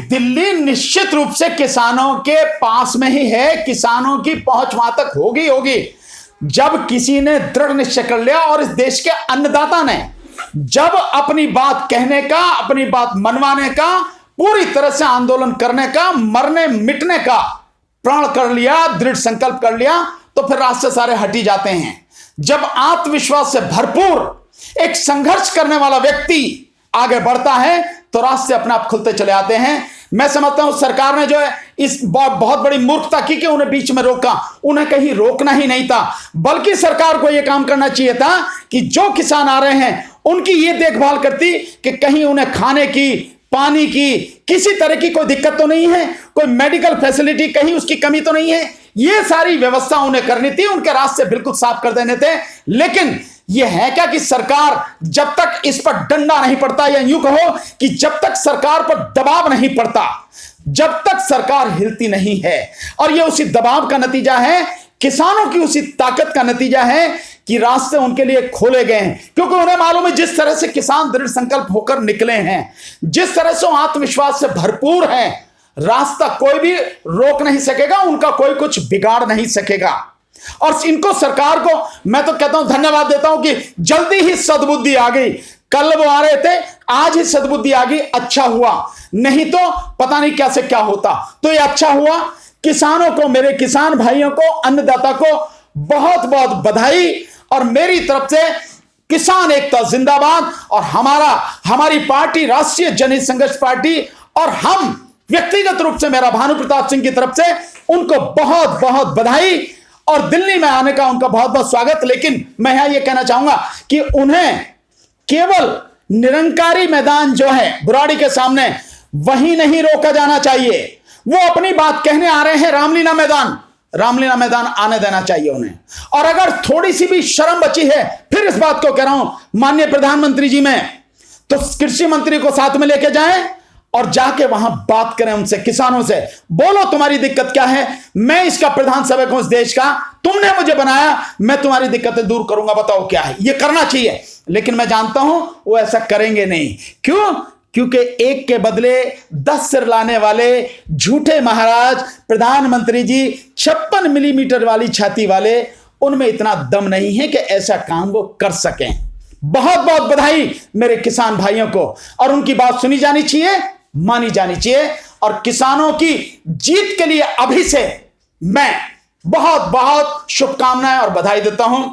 दिल्ली निश्चित रूप से किसानों के पास में ही है, किसानों की पहुंच वहां तक होगी जब किसी ने दृढ़ निश्चय कर लिया और इस देश के अन्नदाता ने जब अपनी बात कहने का, अपनी बात मनवाने का, पूरी तरह से आंदोलन करने का, मरने मिटने का प्रण कर लिया, दृढ़ संकल्प कर लिया, तो फिर रास्ते सारे हटी जाते हैं। जब आत्मविश्वास से भरपूर एक संघर्ष करने वाला व्यक्ति आगे बढ़ता है तो रास्ते अपने आप खुलते चले आते हैं। मैं समझता हूं सरकार ने जो है इस बहुत बड़ी मूर्खता की कि उन्हें बीच में रोका। उन्हें कहीं रोकना ही नहीं था, बल्कि सरकार को यह काम करना चाहिए था कि जो किसान आ रहे हैं उनकी ये देखभाल करती कि कहीं उन्हें खाने की, पानी की, किसी तरह की कोई दिक्कत तो नहीं है, कोई मेडिकल फैसिलिटी कहीं उसकी कमी तो नहीं है। ये सारी व्यवस्था उन्हें करनी थी, उनके रास्ते बिल्कुल साफ कर देने थे। लेकिन यह है क्या कि सरकार जब तक इस पर डंडा नहीं पड़ता, या यूं कहो कि जब तक सरकार पर दबाव नहीं पड़ता, जब तक सरकार हिलती नहीं है, और यह उसी दबाव का नतीजा है, किसानों की उसी ताकत का नतीजा है कि रास्ते उनके लिए खोले गए हैं। क्योंकि उन्हें मालूम है जिस तरह से किसान दृढ़ संकल्प होकर निकले हैं, जिस तरह से आत्मविश्वास से भरपूर हैं, रास्ता कोई भी रोक नहीं सकेगा, उनका कोई कुछ बिगाड़ नहीं सकेगा। और इनको, सरकार को मैं तो कहता हूं, धन्यवाद देता हूं कि जल्दी ही सद्बुद्धि आ गई। कल वो आ रहे थे, आज ही सद्बुद्धि आ गई, अच्छा हुआ, नहीं तो पता नहीं कैसे क्या होता। तो ये अच्छा हुआ। किसानों को, मेरे किसान भाइयों को, अन्नदाता को बहुत बहुत बधाई। और मेरी तरफ से किसान एकता जिंदाबाद। और हमारी पार्टी राष्ट्रीय जनहित संघर्ष पार्टी, और हम व्यक्तिगत रूप से, मेरा भानु प्रताप सिंह की तरफ से उनको बहुत बहुत बधाई और दिल्ली में आने का उनका बहुत बहुत स्वागत। लेकिन मैं यहां यह कहना चाहूंगा कि उन्हें केवल निरंकारी मैदान जो है बुराड़ी के सामने, वहीं नहीं रोका जाना चाहिए। वो अपनी बात कहने आ रहे हैं, रामलीला मैदान आने देना चाहिए उन्हें। और अगर थोड़ी सी भी शर्म बची है, फिर इस बात को कह रहा हूं माननीय प्रधानमंत्री जी में, तो कृषि मंत्री को साथ में लेके जाएं और जाके वहां बात करें उनसे, किसानों से। बोलो तुम्हारी दिक्कत क्या है, मैं इसका प्रधान सेवक हूं इस देश का, तुमने मुझे बनाया, मैं तुम्हारी दिक्कतें दूर करूंगा, बताओ क्या है। यह करना चाहिए। लेकिन मैं जानता हूं वो ऐसा करेंगे नहीं। क्यों? क्योंकि एक के बदले 10 सिर लाने वाले झूठे महाराज प्रधानमंत्री जी, 56 मिलीमीटर वाली छाती वाले, उनमें इतना दम नहीं है कि ऐसा काम वो कर सकें। बहुत बहुत बधाई मेरे किसान भाइयों को। और उनकी बात सुनी जानी चाहिए, मानी जानी चाहिए। और किसानों की जीत के लिए अभी से मैं बहुत बहुत शुभकामनाएं और बधाई देता हूं।